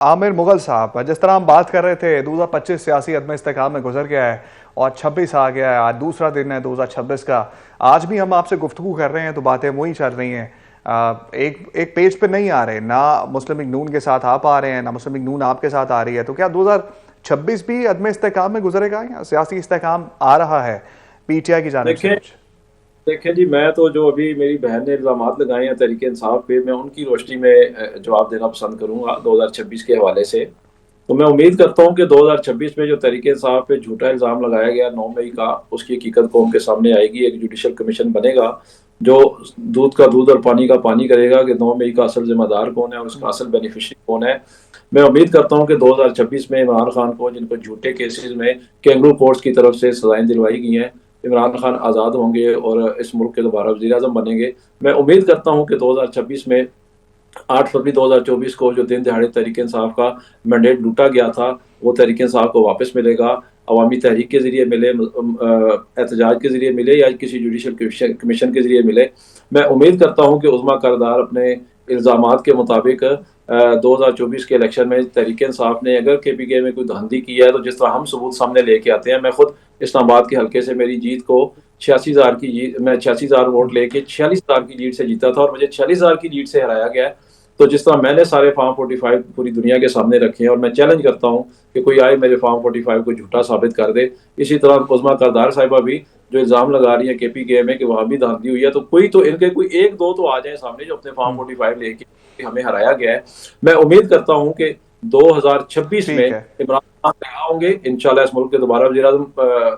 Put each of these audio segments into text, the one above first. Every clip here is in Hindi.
आमिर मुगल साहब, जिस तरह हम बात कर रहे थे 2025 सियासी अदम इस्तेकाम में गुजर गया है और 26 आ गया है। आज दूसरा दिन है 2026 का। आज भी हम आपसे गुफ्तगू कर रहे हैं तो बातें वही चल रही हैं। एक एक पेज पे नहीं आ रहे, ना मुस्लिम लीग नून के साथ आप आ रहे हैं, ना मुस्लिम लीग नून आपके साथ आ रही है। तो क्या 2026 भी अदम इस्तेकाम में गुजरेगा या सियासी इस्तेकाम आ रहा है पीटीआई की जानिब से देखें कुछ? देखें जी, मैं तो जो अभी मेरी बहन ने इल्जामात लगाए हैं तहरीक इंसाफ पे, मैं उनकी रोशनी में जवाब देना पसंद करूंगा 2026 के हवाले से। तो मैं उम्मीद करता हूं कि 2026 में जो तहरीक इंसाफ पे झूठा इल्जाम लगाया गया 9 मई का, उसकी हकीकत कौम के सामने आएगी। एक जुडिशल कमीशन बनेगा जो दूध का दूध और पानी का पानी करेगा कि 9 मई का असल जिम्मेदार कौन है और उसका असल बेनिफिशरी कौन है। मैं उम्मीद करता हूं कि 2026 में इमरान खान को, जिनको झूठे केसेस में कैंगरू कोर्ट्स की तरफ से सजाएं दिलवाई गई हैं, इमरान खान आज़ाद होंगे और इस मुल्क के दोबारा वज़ीर आज़म बनेंगे। मैं उम्मीद करता हूं कि 2026 में 8 फरवरी 2024 को जो दिन दिहाड़े तहरीक इंसाफ का मैंडेट लूटा गया था, वो तहरीक इंसाफ को वापस मिलेगा। अवामी तहरीक के जरिए मिले, एहतजाज के जरिए मिले या किसी जुडिशल कमीशन के जरिए मिले। मैं उम्मीद करता हूँ कि उज़मा करदार अपने इल्ज़ामात के मुताबिक 2024 के इलेक्शन में तहरीक इंसाफ ने अगर KPK में कोई धांधली की है, तो जिस तरह हम सबूत सामने लेके आते हैं, मैं खुद इस्लामाबाद के हल्के से मेरी जीत को 86,000 की जीत, मैं 86,000 वोट लेके 46,000 की लीड से जीता था और मुझे 46,000 की लीड से हराया गया है। तो जिस तरह मैंने सारे फार्म 45 पूरी दुनिया के सामने रखे हैं और मैं चैलेंज करता हूँ कि कोई आए मेरे फार्म 45 को झूठा साबित कर दे, इसी तरह उज़मा करदार साहिबा भी जो इल्ज़ाम लगा रही है KPK में कि वहाँ भी धांधली हुई है, तो कोई तो इनके कोई एक दो तो आ जाए सामने जो अपने फार्म 45 लेके हमें हराया गया है। मैं उम्मीद करता हूँ कि 2026 में ठीक है। इमरान खान तैयार होंगे, इंशाल्लाह इस मुल्क के दोबारा वज़ीर आज़म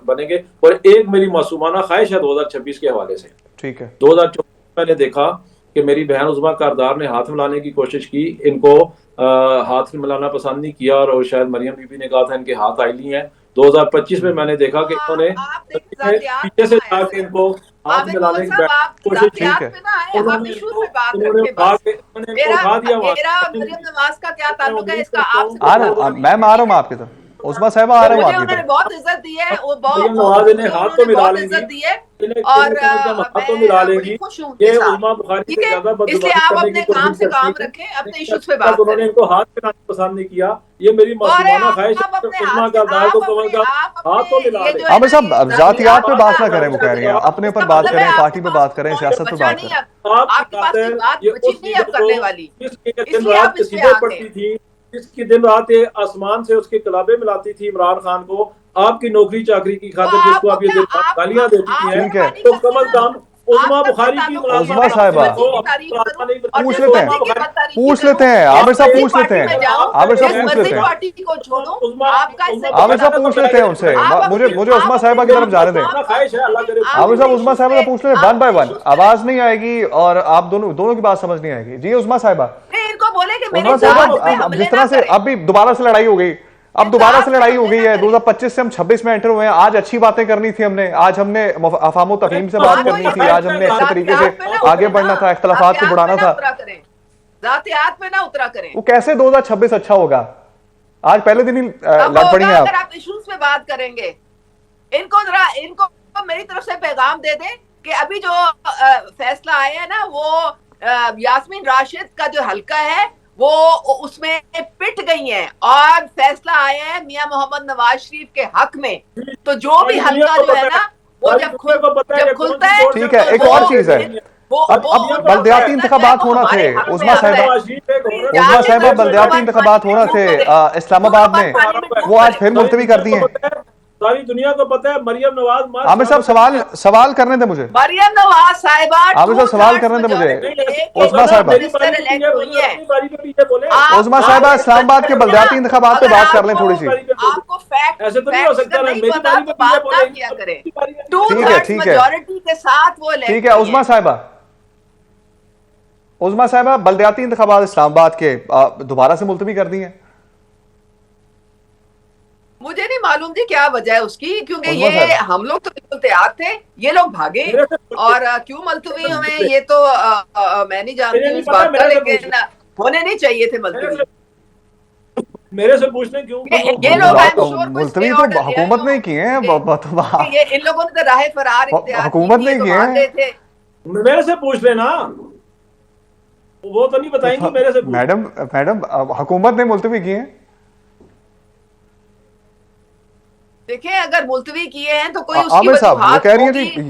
बनेंगे। और एक मेरी मासूमाना ख्वाहिश है 2026 के हवाले से। ठीक है। 2024 मैंने देखा कि मेरी बहन उज़मा कारदार ने हाथ मिलाने की कोशिश की, इनको हाथ मिलाना पसंद नहीं किया और शायद मरियम बीबी ने कहा था इनके हाथ आईली हैं। 2025 में मैंने देखा तो कि इन्होंने आप देखें जातियात पीछे पे से ना जाके ऐसे। इनको हाथ आमिर मुगल मिलाने की साहब, आप कोशिश की। ठीक जातियात है। पे ना आए, आप इश्यूज पे बात उन्होंने रखें उठा बस। के उन्होंने इनको मेरा उठा दिया वहां मेरा से। मरियम नवाज का क्या मैं ताल्लुक है, उम्मीद इसका करता हूँ आपसे कि कोई आ रहा ताल्लुक हूँ, नहीं मैं है, आ रहा ठीक हूँ है। आपकी तरफ। उस्मा साहिबा आ तो रहा हूँ मुझे आपकी उन्होंने तरफ। बहुत इज्जत दी है, वो मरियम बहुत नवाज इन्हें मुझे हाथ तो उन्होंने मिला बहुत लेंगी, इज्जत दी है। इन्हें और कम अज कम हाथ तो मिला मैं बड़ी लेंगी। खुश हूँ उनके ये साथ। उज़मा बुखारी ठीक से है, ज्यादा इसलिए बदजुबानी आप करने की अपने काम कोशिश से करती काम है, रखें, अपने लेकिन इश्यूज पे अभी तक बात उन्होंने करें। इनको हाथ मिलाना पसंद नहीं किया। ये मेरी तो अरे मासूमाना ख्वाहिश आप है अपने कि हाथ उज़मा से करदार को कम अज कम आप हाथ अपने तो मिला ये लें। जो है आमिर ना, ये साहब जातियात जातियात पे पे बात ना ना करें, वो कह रही हैं अपने ऊपर इसका बात मतलब है करें, आपके पार्टी पे पास बात करें, कुछ सियासत पे बचा बात नहीं करें। है। आपकी आपके पास कोई खातिर बात ये बची उस नहीं है लीडर अब को, करने वाली, जिसकी दिन इसलिए रात आप इस पे कसीदे आ गए। पढ़ती थी, जिसकी दिन रात ये आसमान से उसके कलाबे मिलाती थी इमरान खान को, आपकी नौकरी चाकरी की तो खातिर जिसको आपको आप ये क्या, दिन रात गालियां देती आप हैं, ठीक है। मेहरबानी तो कम करके अज ना, कम उज़मा आपका क्या बुखारी की ताल्लुक है कि उस्मा मैं मुलाजमत साहिबा किसी को बंदी की अपनी तारीफ करूं मुलाजमत नहीं और बनाती। पूछ जिस लेते उज़मा हैं, बंदी की बुखारी मैं तारीफी पूछ करूं, लेते हैं आमिर जिस साहब, आपने मर्जी पूछ लेते पार्टी में हैं। जाऊं, आमिर साहब जिस पूछ मर्जी लेते हैं। पार्टी को छोड़ूं, उज़मा आपका इससे उज़मा कोई आमिर बुखारी साहब का तो पूछ ताल्लुक लेते नहीं हैं है। मैंने उनसे। आप मुझे अपने मुझे उस्मा आप साहिबा अपने की मेरी तरफ काम पे जाने दें। मासूमाना काम ख्वाहिश है, अल्लाह करे आप आमिर साहब अपने उस्मा इश्यूज साहिबा पे, से पूछ ले वन आप बाय अपने वन, इश्यूज पे आवाज नहीं आएगी और आप दोनों दोनों की बात समझ नहीं आएगी। जी उस्मा साहिबा। नहीं, इनको बोले कि मेरे उस्मा साहिबा, जात पे अब हमले जिस ना तरह से करें, अब भी दोबारा से लड़ाई हो गई, अब मेरे दोबारा से जात पे लड़ाई हो हमले गई ना है। करें। 2025 से हम 26 में एंटर हुए हैं। आज अच्छी बातें करनी थी हमने, आज हमने अफाम तफहीम से बात हाँ, तो करनी ये थी, आज मासूमाना हमने अच्छे तरीके से जातियात पे ना आगे उतरे ना, बढ़ना था, इख्तलाफात को जातियात पे बढ़ाना ना था। उतरा करें, जातियात पे ना उतरा करें। वो कैसे 2026 अच्छा होगा? आज पहले दिन ही तब लड़ पड़ी होगा हैं अगर आप। आप इश्यूज पे बात करेंगे। इनको जरा, इनको मेरी तरफ से पैगाम दे दें कि अभी जो फैसला आया है ना, वो यास्मीन राशिद का जो हल्का है वो उसमें पिट गई हैं और फैसला आया है मियां मोहम्मद नवाज शरीफ के हक में। तो जो भी सारी दुनिया हल्का को जो है पता है, ना, वो सारी दुनिया को पता है जब कि कौन खुलता सी है, कोर्ट से ठीक है, नवाज एक वो और शरीफ चीज है। बेच रही है। वो अब वो दुनिया अब को जो पता है बलदियाती फैसला जो है इंतखाबात वो होना थे। हमारे हक में उस्मा मोहम्मद आता साहिबा, है। नवाज शरीफ एक प्लीज औरत है, उस्मा वो जाके साहिबा, जेल में दोनों बलदियाती बार बैठी है। इंतखाबात होना पार्लियामेंट थे, मूव करें, दोनों इस्लामाबाद बार में। पार्लियामेंट मूव वो आज करें। फिर सारी मुलतवी कर दुनिया दी को हैं। पता है, सारी दुनिया को पता है मरियम नवाज मार आमिर साहब, साबित नहीं है। सवाल करने दे मुझे। मरियम नवाज साहिबा आमिर साहब, टू सवाल थर्ड्स करने दे मुझे। नहीं, मेजोरिटी ऐसे लेके नहीं उस्मा होगा ना, चीफ साहिबा, मेरी बारी मिनिस्टर पे इलेक्ट पीछे हुई बोले, हैं। अपनी बारी पे पीछे बोले। उस्मा आप साहिबा, आप आपने इस्लामाबाद के सुनी ना, बलदियाती इंतखाबात पे अगर बात कर लें आपको थोड़ी सी। मेरी बारी पे बोले। आपको फैक्ट ऐसे तो नहीं हो फैक्ट्स का सकता ना, नहीं मेरी पता बारी पे तो पीछे बात ना बोलेंगी किया तो करें। मेरी बारी पे पीछे टू ठीक है, बोलेंगी। थर्ड्स ठीक है। मेजोरिटी के साथ वो ठीक इलेक्ट है हुई उस्मा हैं। साहिबा, उस्मा साहिबा, बलदियाती इंतखाबात इस्लामाबाद के दोबारा से मुलतवी कर दी हैं। मुझे नहीं मालूम थी क्या वजह है उसकी, क्योंकि उस्मा ये साहिबा, हम लोग तो बिल्कुल तैयार थे, ये लोग भागे। मेरे से पूछ ले, और क्यों मुलतवी मेरे से हुए पूछ ले। ये तो मैं नहीं जानती मुझे हूँ नहीं इस पता, बात का, मेरे से पूछ लेकिन ले। होने नहीं चाहिए थे मेरे मुलतवी। से मेरे से पूछ ले, क्यों क्यों ये लोग आई एम तो श्योर कोई स्टे मुलतवी तो ऑर्डर ले आए हुकूमत ने ही किए हैं। होंगे, क्योंकि ये इन लोगों ने तो राह फरार इख्तियार की हुकूमत थी, ने ये ही तो किए भाग हैं। गए थे। मेरे से पूछ लेना। वो तो नहीं बताएंगे मेरे से पूछ। मैडम मैडम हुकूमत ने मुलतवी किए हैं। देखिए, अगर मुलतवी किए हैं तो कोई उसकी आमिर साहब वो वजूहात कह रही है होगी। जी।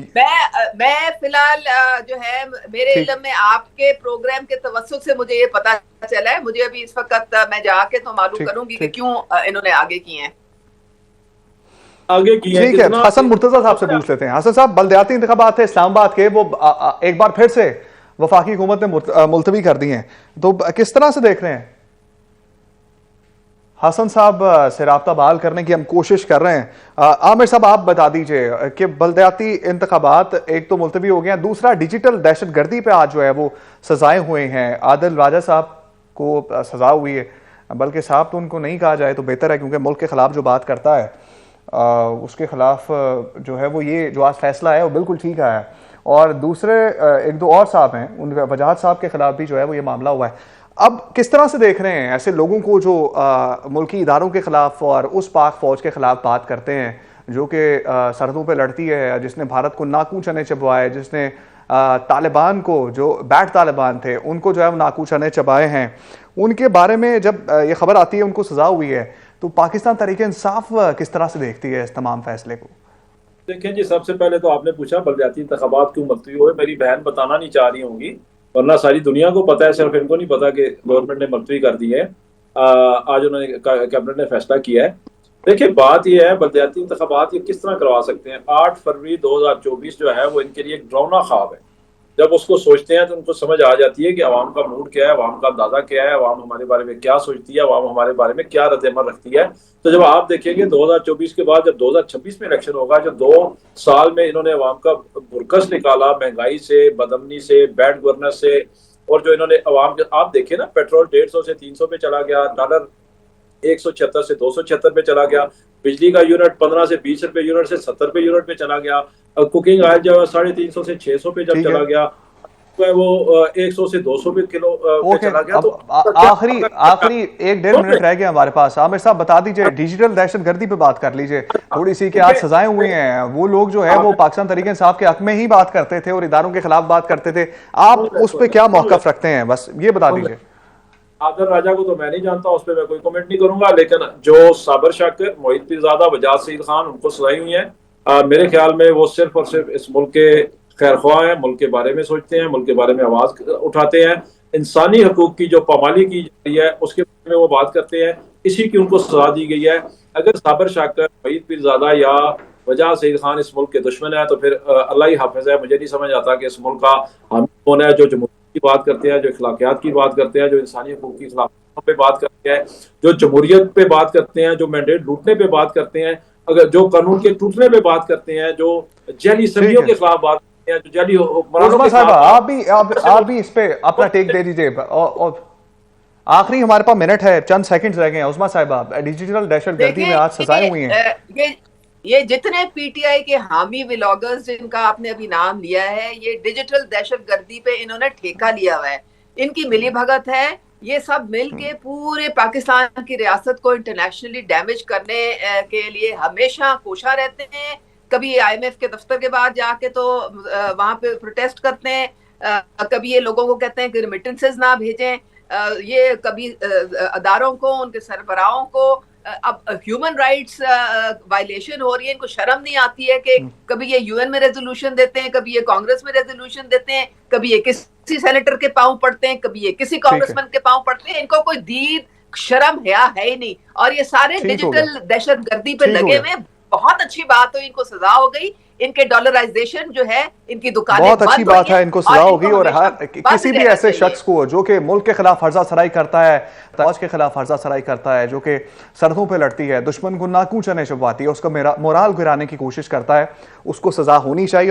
मैं फिलहाल जो है मेरे ठीक। इल्म में आपके प्रोग्राम के तवस्सुत से मुझे ये पता चला है। मुझे अभी इस वक्त मैं जाके तो मालूम ठीक करूंगी कि ठीक क्यों इन्होंने आगे किए हैं। आगे किए हैं ठीक है, इतना। हसन मुर्तजा साहब से पूछ लेते हैं। हसन साहब, बलदियाती इंतखाबात थे इस्लामाबाद के, वो एक बार फिर से वफाकी हुकूमत ने मुलतवी कर दिए हैं, तो किस तरह से देख रहे हैं? हसन साहब से राब्ता बहाल करने की हम कोशिश कर रहे हैं। आमिर साहब, आप बता दीजिए कि बलदियाती इंतखाबात एक तो मुलतवी हो गए हैं, दूसरा डिजिटल दहशतगर्दी पे आज जो है वो सजाएं हुए हैं। आदिल राजा साहब को सजा हुई है, बल्कि साहब तो उनको नहीं कहा जाए तो बेहतर है, क्योंकि मुल्क के खिलाफ जो बात करता है उसके खिलाफ जो है वो ये जो आज फैसला है वो बिल्कुल ठीक आया है। और दूसरे एक दो और साहब हैं, उन वजाहत साहब के खिलाफ भी जो है वो ये मामला हुआ है। अब किस तरह से देख रहे हैं ऐसे लोगों को जो मुल्की इदारों के खिलाफ और उस पाक फौज के खिलाफ बात करते हैं, जो कि सरहदों पे लड़ती है, जिसने भारत को नाकू चने चबवाए, जिसने तालिबान को, जो बैठ तालिबान थे उनको जो है वो नाकू चने चबाए हैं, उनके बारे में जब ये खबर आती है उनको सजा हुई है, तो पाकिस्तान तहरीक इंसाफ किस तरह से देखती है इस तमाम फैसले को? देखें जी, सबसे पहले तो आपने पूछा बलदियाती इंतखाबात क्यों मुलतवी हुए। मेरी बहन बताना नहीं चाह रही होंगी, वरना सारी दुनिया को पता है, सिर्फ इनको नहीं पता कि गवर्नमेंट ने मुलतवी कर दी है। आज उन्होंने कैबिनेट ने फैसला किया है। देखिए, बात यह है बलदियाती इंतखाबात ये किस तरह करवा सकते हैं। 8 फरवरी 2024 जो है वो इनके लिए एक डरावना ख्वाब है। जब उसको सोचते हैं तो उनको समझ आ जाती है कि अवाम का मूड क्या है, अवाम का अंदाजा क्या है, अवाम हमारे बारे में क्या सोचती है, अवाम हमारे बारे में क्या रद्द-ए-अमल रखती है। तो जब आप देखेंगे 2024 के बाद जब 2026 में इलेक्शन होगा, जो 2 साल में इन्होंने अवाम का बुरकस निकाला, महंगाई से, बदअमनी से, बैड गवर्नेंस से, और जो इन्होंने अवाम के, आप देखिए ना, पेट्रोल 150 से 300 पे चला गया, डॉलर 176 से 276 पे चला गया, बिजली का यूनिट 15 से 20 रुपए यूनिट से 70 रुपए यूनिट पे चला गया, कुकिंग ऑयल जो है 350 से 600 पे जब चला गया, तो वो 100 से 200 पे किलो पे चला गया। तो आखिरी 1-1.5 मिनट रह गया हमारे पास। आमिर साहब बता दीजिए, डिजिटल दहशतगर्दी पे बात कर लीजिए थोड़ी सी, कि आज सजाएं हुई हैं, वो लोग जो है वो पाकिस्तान तहरीक इंसाफ के हक में ही बात करते थे और इदारों के खिलाफ बात करते थे, आप उस पर क्या मौकफ रखते हैं, बस ये बता दीजिए। आदिल राजा को तो मैं नहीं जानता, उस पर मैं कोई कमेंट नहीं करूंगा, लेकिन जो साबर शाकिर, मोहित पीरजादा, वजाद सईद खान, उनको सजाई हुई है। मेरे ख्याल में वो सिर्फ और सिर्फ इस मुल्क के खैर ख्वाह हैं, मुल्क के बारे में सोचते हैं, मुल्क के बारे में आवाज उठाते हैं, इंसानी हकूक की जो पामाली की जा रही है उसके बारे में वो बात करते हैं, इसी की उनको सजा दी गई है। अगर साबर शाकिर, मोहित पीरजादा या वजाद सईद खान इस मुल्क के दुश्मन है तो फिर अल्लाह ही हाफिज है। मुझे नहीं समझ आता कि इस मुल्क का हामी कौन है, जो जमहूरियत की बात करते हैं, जो अखलाकियात की बात करते हैं, जो इंसानी हकूक की खिलाफत पे बात करते हैं, जो जमहूरियत पे बात करते हैं, जो मैंडेट लूटने पे बात करते हैं, अगर जो कानून के टूटने पे बात करते हैं, जो जैली समियों के खिलाफ बात करते हैं, जो जैली उस्मा साहब, आप भी इस पे अपना टेक दे दीजिए। और आखिरी हमारे पास मिनट है, चंद सेकंड्स रह गए हैं। उस्मा साहब, डिजिटल दहशतगर्दी में आज सजाएं हुई हैं। ये जितने पीटीआई के हामी व्लॉगर्स जिनका आपने अभी नाम लिया है, ये डिजिटल दहशतगर्दी पे इन्होंने ठेका लिया हुआ है, इनकी मिली भगत है। ये सब मिलके पूरे पाकिस्तान की रियासत को इंटरनेशनली डैमेज करने के लिए हमेशा कोशा रहते हैं। कभी IMF के दफ्तर के बाद जाके तो वहां पे प्रोटेस्ट करते हैं, कभी ये लोगों को कहते हैं कि रिमिटेंसेस ना भेजें, ये कभी अदारों को, उनके सरबराहों को अब ह्यूमन राइट्स वायलेशन हो रही है। इनको शर्म नहीं आती है कि कभी ये UN में रेजोल्यूशन देते हैं, कभी ये कांग्रेस में रेजोल्यूशन देते हैं, कभी ये किसी सेनेटर के पांव पड़ते हैं, कभी ये किसी कांग्रेसमैन के पांव पड़ते हैं। इनको कोई दीन शर्म है ही नहीं, और ये सारे डिजिटल दहशतगर्दी पे लगे हुए। बहुत अच्छी बात हुई, इनको सजा हो गई, इनके डॉलराइजेशन जो है, इनकी दुकानें बहुत अच्छी बात है, इनको सजा होगी। और किसी भी ऐसे शख्स को जो कि मुल्क के खिलाफ फर्जा सराई करता है, फौज के खिलाफ फर्जा सराई करता है, जो कि सरहदों पे लड़ती है, दुश्मन को नाकू चने चबवाती है, उसका मोराल गिराने की कोशिश करता है, उसको सजा होनी चाहिए। और